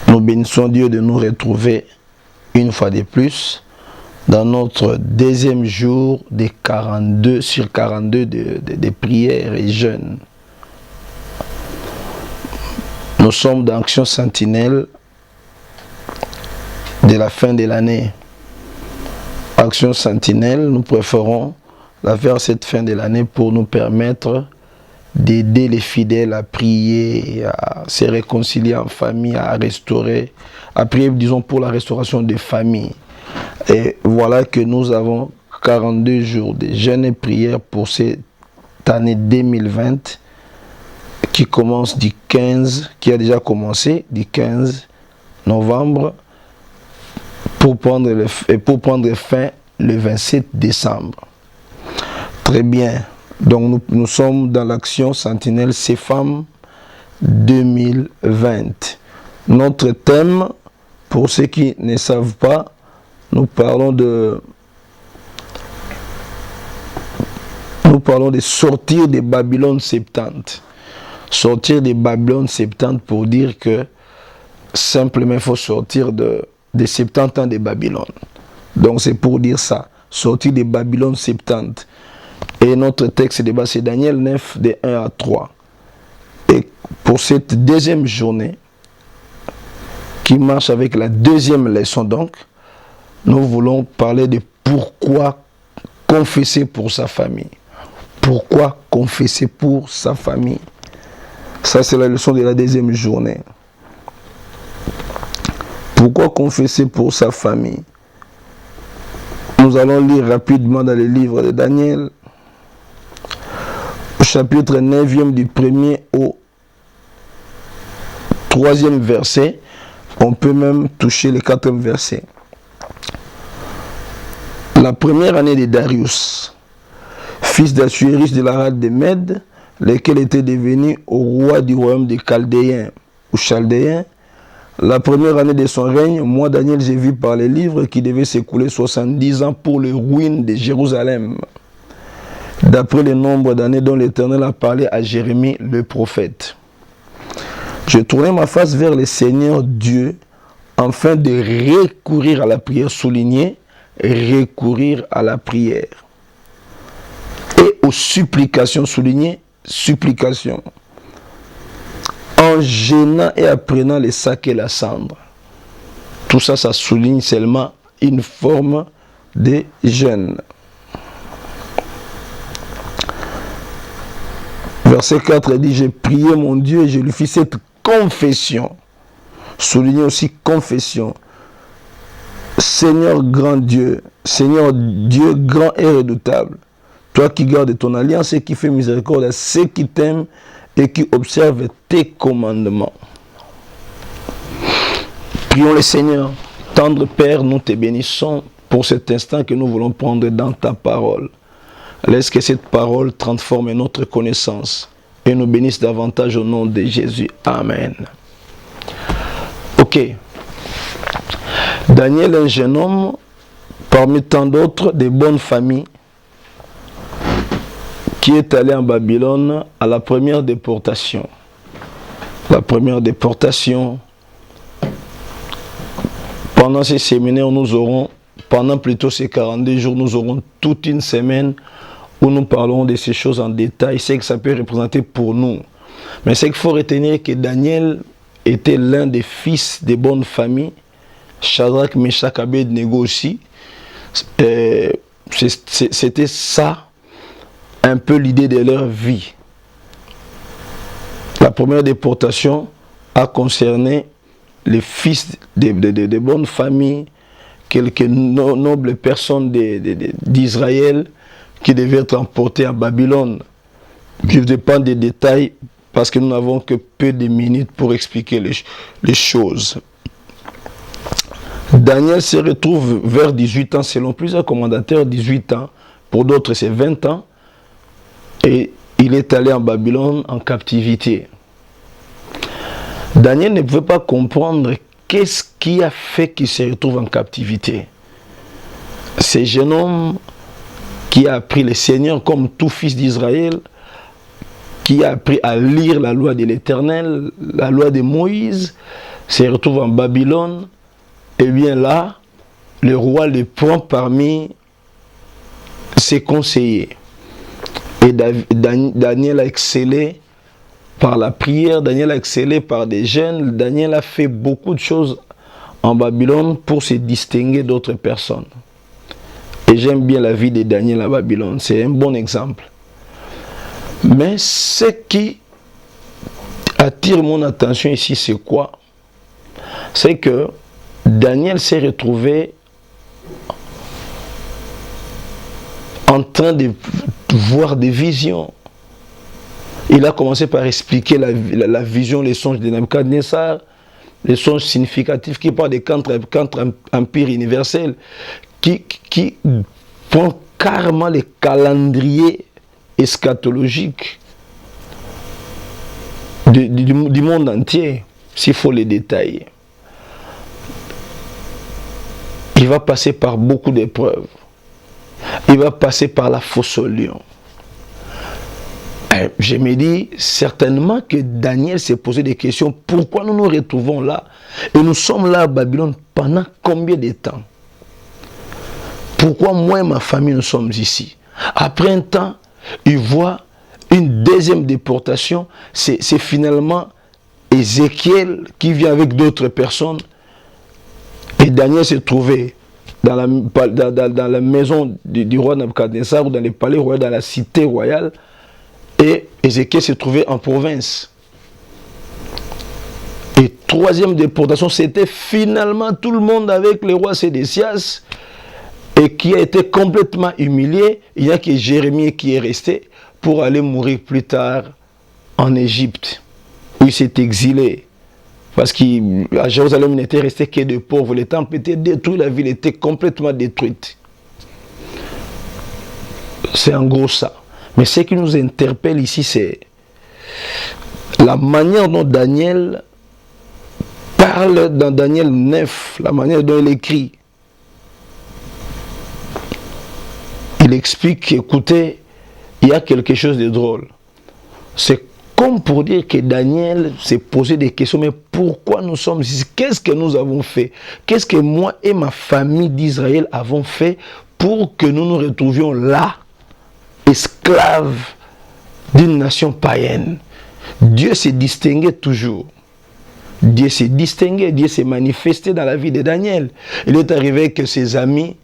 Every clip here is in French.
Nous bénissons Dieu de nous retrouver une fois de plus dans notre deuxième jour des 42 sur 42 de prières et jeûnes. Nous sommes dans Action Sentinelle de la fin de l'année. Action Sentinelle, nous préférons la faire cette fin de l'année pour nous permettre d'aider les fidèles à prier, à se réconcilier en famille, à restaurer, à prier, disons, pour la restauration des familles. Et voilà que nous avons 42 jours de jeûne et prière pour cette année 2020 qui commence du 15, qui a déjà commencé du 15 novembre pour prendre fin le 27 décembre. Très bien. Donc nous sommes dans l'action Sentinelle CFAM 2020. Notre thème, pour ceux qui ne savent pas, nous parlons de sortir de Babylone 70. Sortir de Babylone 70 pour dire que simplement il faut sortir de 70 ans de Babylone. Donc c'est pour dire ça, sortir de Babylone 70. Et notre texte de base, c'est Daniel 9, de 1 à 3. Et pour cette deuxième journée, qui marche avec la deuxième leçon donc, nous voulons parler de pourquoi confesser pour sa famille. Pourquoi confesser pour sa famille. Ça, c'est la leçon de la deuxième journée. Pourquoi confesser pour sa famille? Nous allons lire rapidement dans le livre de Daniel, au chapitre 9e du 1er au 3e verset. On peut même toucher le 4e verset. La première année de Darius, fils d'Assuérus de la rade de Mède, lequel était devenu au roi du royaume des Chaldéens ou Chaldéens, la première année de son règne, moi Daniel, j'ai vu par les livres qu'il devait s'écouler 70 ans pour les ruines de Jérusalem, d'après le nombre d'années dont l'Éternel a parlé à Jérémie le prophète. Je tournai ma face vers le Seigneur Dieu afin de recourir à la prière, souligner, recourir à la prière. Et aux supplications, souligner, supplications. En gênant et apprenant les sacs et la cendre. Tout ça, ça souligne seulement une forme de jeûne. Verset 4 dit, j'ai prié mon Dieu et je lui fis cette confession. Souligner aussi confession. Seigneur grand Dieu, Seigneur Dieu grand et redoutable, toi qui gardes ton alliance et qui fais miséricorde à ceux qui t'aiment et qui observent tes commandements. Prions le Seigneur. Tendre Père, nous te bénissons pour cet instant que nous voulons prendre dans ta parole. Laisse que cette parole transforme notre connaissance et nous bénisse davantage au nom de Jésus. Amen. Ok. Daniel, un jeune homme, parmi tant d'autres, de bonnes familles, qui est allé en Babylone à la première déportation. La première déportation, pendant ces séminaires, nous aurons, pendant plutôt ces 42 jours, nous aurons toute une semaine où nous parlerons de ces choses en détail. C'est que ça peut représenter pour nous. Mais c'est qu'il faut retenir que Daniel était l'un des fils des bonnes familles. Shadrach, Meshach, Abednego aussi. C'était ça, un peu l'idée de leur vie. La première déportation a concerné les fils de bonnes familles, quelques nobles personnes d'Israël qui devaient être emportés à Babylone. Je ne vais pas des détails parce que nous n'avons que peu de minutes pour expliquer les choses. Daniel se retrouve vers 18 ans, selon plusieurs commentateurs, 18 ans. Pour d'autres, c'est 20 ans. Et il est allé en Babylone en captivité. Daniel ne pouvait pas comprendre qu'est-ce qui a fait qu'il se retrouve en captivité. Ce jeune homme qui a appris le Seigneur comme tout fils d'Israël, qui a appris à lire la loi de l'Éternel, la loi de Moïse, se retrouve en Babylone, et bien là, le roi le prend parmi ses conseillers. Et Daniel a excellé par la prière, Daniel a excellé par des jeûnes, Daniel a fait beaucoup de choses en Babylone pour se distinguer d'autres personnes. Et j'aime bien la vie de Daniel à Babylone, c'est un bon exemple. Mais ce qui attire mon attention ici, c'est quoi? C'est que Daniel s'est retrouvé en train de voir des visions. Il a commencé par expliquer la vision, les songes de Nebuchadnezzar, les songes significatifs qui parlent des quatre empires universels, qui prend carrément les calendriers eschatologiques du monde entier, s'il faut les détailler. Il va passer par beaucoup d'épreuves. Il va passer par la fosse au lion. Je me dis certainement que Daniel s'est posé des questions. Pourquoi nous nous retrouvons là? Et nous sommes là à Babylone pendant combien de temps? Pourquoi moi et ma famille nous sommes ici? Après un temps, il voit une deuxième déportation. C'est finalement Ézéchiel qui vient avec d'autres personnes. Et Daniel s'est trouvé dans la maison du roi Nebuchadnezzar, ou dans les palais royaux, dans la cité royale. Et Ézéchiel s'est trouvé en province. Et troisième déportation, c'était finalement tout le monde avec le roi Sédécias, et qui a été complètement humilié. Il n'y a que Jérémie qui est resté pour aller mourir plus tard en Égypte, où il s'est exilé. Parce qu'à Jérusalem, il n'était resté que des pauvres. Le temple était détruit, la ville était complètement détruite. C'est en gros ça. Mais ce qui nous interpelle ici, c'est la manière dont Daniel parle dans Daniel 9, la manière dont il écrit. Il explique, écoutez, il y a quelque chose de drôle. C'est comme pour dire que Daniel s'est posé des questions, mais pourquoi nous sommes ici? Qu'est-ce que nous avons fait? Qu'est-ce que moi et ma famille d'Israël avons fait pour que nous nous retrouvions là, esclaves d'une nation païenne? Dieu s'est distingué toujours. Dieu s'est distingué, Dieu s'est manifesté dans la vie de Daniel. Il est arrivé que ses amis,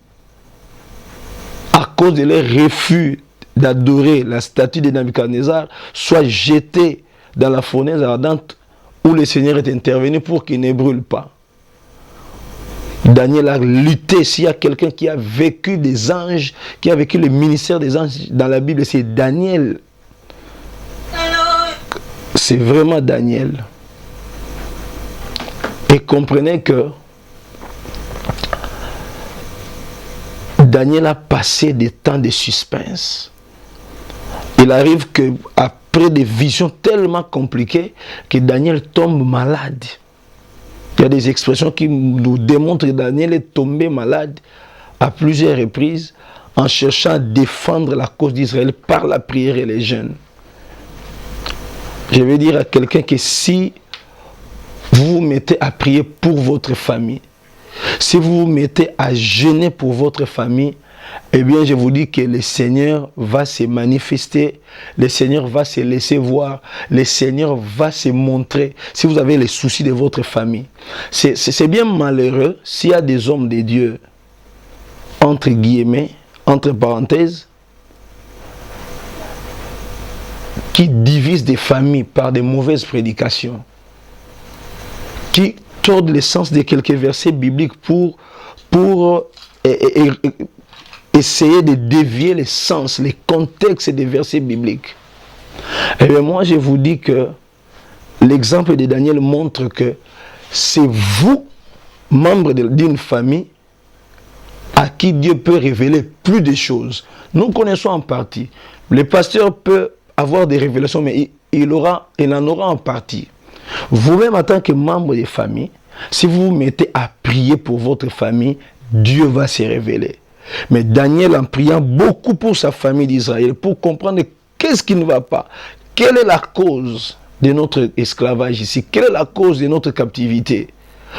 à cause de leur refus d'adorer la statue de Nebuchadnezzar, soit jetés dans la fournaise ardente où le Seigneur est intervenu pour qu'il ne brûle pas. Daniel a lutté. S'il y a quelqu'un qui a vécu des anges, qui a vécu le ministère des anges dans la Bible, c'est Daniel. C'est vraiment Daniel. Et comprenez que Daniel a passé des temps de suspense. Il arrive qu'après des visions tellement compliquées, que Daniel tombe malade. Il y a des expressions qui nous démontrent que Daniel est tombé malade à plusieurs reprises en cherchant à défendre la cause d'Israël par la prière et les jeûnes. Je vais dire à quelqu'un que si vous vous mettez à prier pour votre famille, si vous vous mettez à jeûner pour votre famille, eh bien, je vous dis que le Seigneur va se manifester, le Seigneur va se laisser voir, le Seigneur va se montrer si vous avez les soucis de votre famille. C'est bien malheureux s'il y a des hommes de Dieu, entre guillemets, entre parenthèses, qui divisent des familles par des mauvaises prédications, qui tordent le sens de quelques versets bibliques pour essayer de dévier le sens, les contextes des versets bibliques. Et bien moi, je vous dis que l'exemple de Daniel montre que c'est vous, membres d'une famille, à qui Dieu peut révéler plus de choses. Nous connaissons en partie. Le pasteur peut avoir des révélations, mais il en aura en partie. Vous-même, en tant que membre de famille, si vous vous mettez à prier pour votre famille, Dieu va se révéler. Mais Daniel, en priant beaucoup pour sa famille d'Israël, pour comprendre qu'est-ce qui ne va pas, quelle est la cause de notre esclavage ici, quelle est la cause de notre captivité,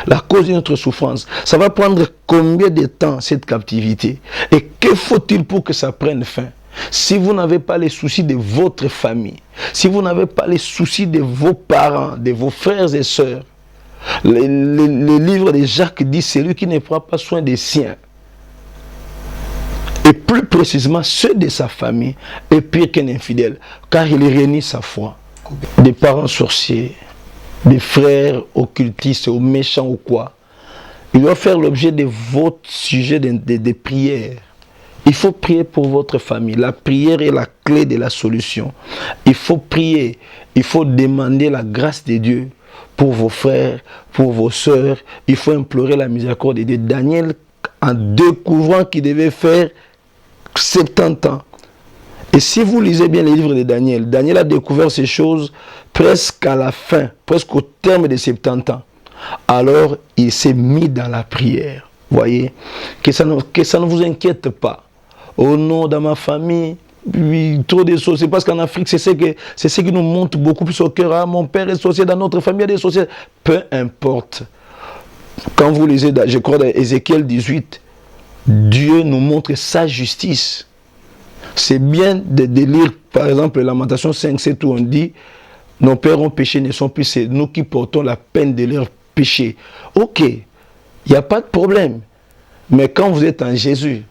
la cause de notre souffrance. Ça va prendre combien de temps cette captivité? Et que faut-il pour que ça prenne fin? Si vous n'avez pas les soucis de votre famille, si vous n'avez pas les soucis de vos parents, de vos frères et sœurs, le livre de Jacques dit, celui qui ne prend pas soin des siens, et plus précisément ceux de sa famille, est pire qu'un infidèle, car il réunit sa foi. Des parents sorciers, des frères occultistes ou méchants ou quoi, il doit faire l'objet de votre sujet de prière. Il faut prier pour votre famille. La prière est la clé de la solution. Il faut prier, il faut demander la grâce de Dieu pour vos frères, pour vos sœurs. Il faut implorer la miséricorde de Dieu. Daniel, en découvrant qu'il devait faire 70 ans. Et si vous lisez bien les livres de Daniel, Daniel a découvert ces choses presque à la fin, presque au terme de 70 ans. Alors, il s'est mis dans la prière. Voyez, que ça ne vous inquiète pas. Oh non, dans ma famille, oui, trop de choses. C'est parce qu'en Afrique, c'est ce qui nous monte beaucoup plus au cœur. Ah, mon père est sorcier, dans notre famille, il y a des sorciers. Peu importe. Quand vous lisez, je crois, dans Ézéchiel 18, Dieu nous montre sa justice. C'est bien de lire, par exemple, Lamentation 5:7 où on dit, nos pères ont péché, ne sont plus, c'est nous qui portons la peine de leur péché. Ok, il n'y a pas de problème. Mais quand vous êtes en Jésus,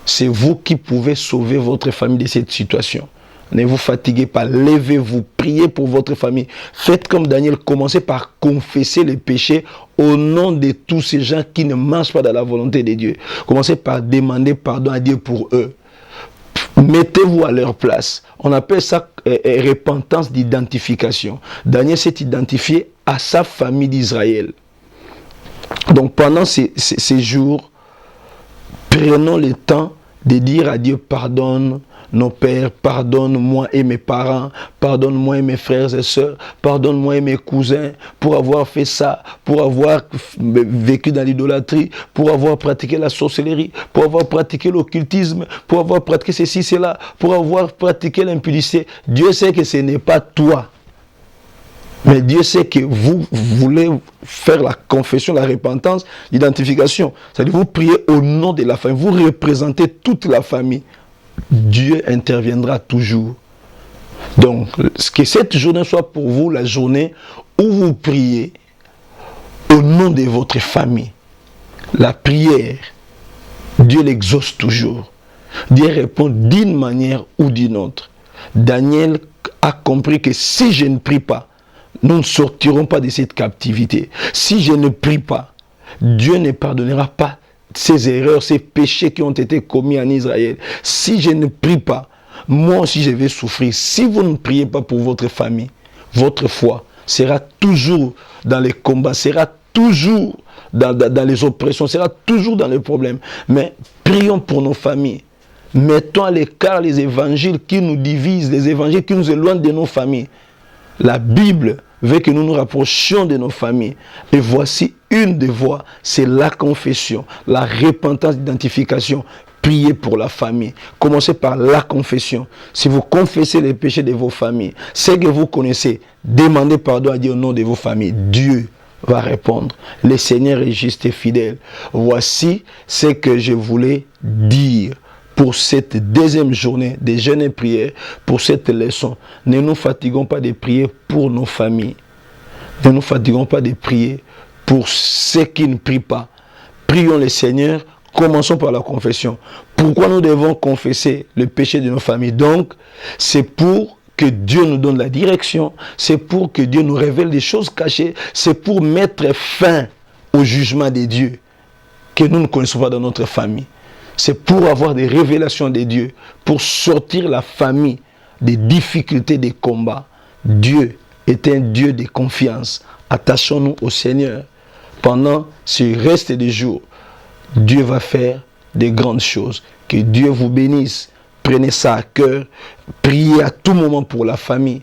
c'est vous qui pouvez sauver votre famille de cette situation. Ne vous fatiguez pas, levez-vous, priez pour votre famille. Faites comme Daniel, commencez par confesser les péchés au nom de tous ces gens qui ne marchent pas dans la volonté de Dieu. Commencez par demander pardon à Dieu pour eux. Mettez-vous à leur place. On appelle ça repentance d'identification. Daniel s'est identifié à sa famille d'Israël. Donc pendant ces jours, prenons le temps de dire à Dieu, pardonne nos pères, pardonne-moi et mes parents, pardonne-moi et mes frères et sœurs, pardonne-moi et mes cousins pour avoir fait ça, pour avoir vécu dans l'idolâtrie, pour avoir pratiqué la sorcellerie, pour avoir pratiqué l'occultisme, pour avoir pratiqué ceci, cela, pour avoir pratiqué l'impudicité. Dieu sait que ce n'est pas toi. Mais Dieu sait que vous voulez faire la confession, la repentance, l'identification. C'est-à-dire vous priez au nom de la famille, vous représentez toute la famille. Dieu interviendra toujours. Donc, que cette journée soit pour vous la journée où vous priez au nom de votre famille. La prière, Dieu l'exauce toujours. Dieu répond d'une manière ou d'une autre. Daniel a compris que si je ne prie pas, nous ne sortirons pas de cette captivité. Si je ne prie pas, Dieu ne pardonnera pas ces erreurs, ces péchés qui ont été commis en Israël. Si je ne prie pas, moi aussi je vais souffrir. Si vous ne priez pas pour votre famille, votre foi sera toujours dans les combats, sera toujours dans les oppressions, sera toujours dans les problèmes. Mais prions pour nos familles. Mettons à l'écart les évangiles qui nous divisent, les évangiles qui nous éloignent de nos familles. La Bible veut que nous nous rapprochions de nos familles. Et voici une des voies, c'est la confession, la repentance d'identification. Priez pour la famille. Commencez par la confession. Si vous confessez les péchés de vos familles, c'est que vous connaissez, demandez pardon à Dieu au nom de vos familles. Dieu va répondre. Le Seigneur est juste et fidèle. Voici ce que je voulais dire. Pour cette deuxième journée de jeûne et prière, pour cette leçon, ne nous fatiguons pas de prier pour nos familles. Ne nous fatiguons pas de prier pour ceux qui ne prient pas. Prions le Seigneur, commençons par la confession. Pourquoi nous devons confesser le péché de nos familles? Donc, c'est pour que Dieu nous donne la direction, c'est pour que Dieu nous révèle des choses cachées, c'est pour mettre fin au jugement de Dieu que nous ne connaissons pas dans notre famille. C'est pour avoir des révélations de Dieu, pour sortir la famille des difficultés, des combats. Dieu est un Dieu de confiance. Attachons-nous au Seigneur. Pendant ce reste des jours, Dieu va faire des grandes choses. Que Dieu vous bénisse. Prenez ça à cœur. Priez à tout moment pour la famille.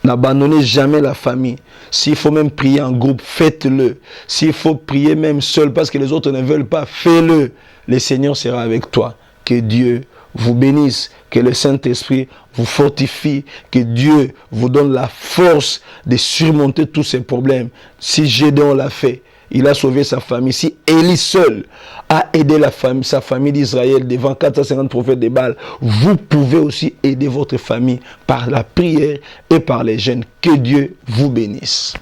N'abandonnez jamais la famille. S'il faut même prier en groupe, faites-le. S'il faut prier même seul parce que les autres ne veulent pas, faites-le. Le Seigneur sera avec toi. Que Dieu vous bénisse. Que le Saint-Esprit vous fortifie. Que Dieu vous donne la force de surmonter tous ces problèmes. Si Gédéon l'a fait, il a sauvé sa famille. Si Élie seul a aidé sa famille d'Israël devant 450 prophètes de Baal, vous pouvez aussi aider votre famille par la prière et par les jeûnes. Que Dieu vous bénisse.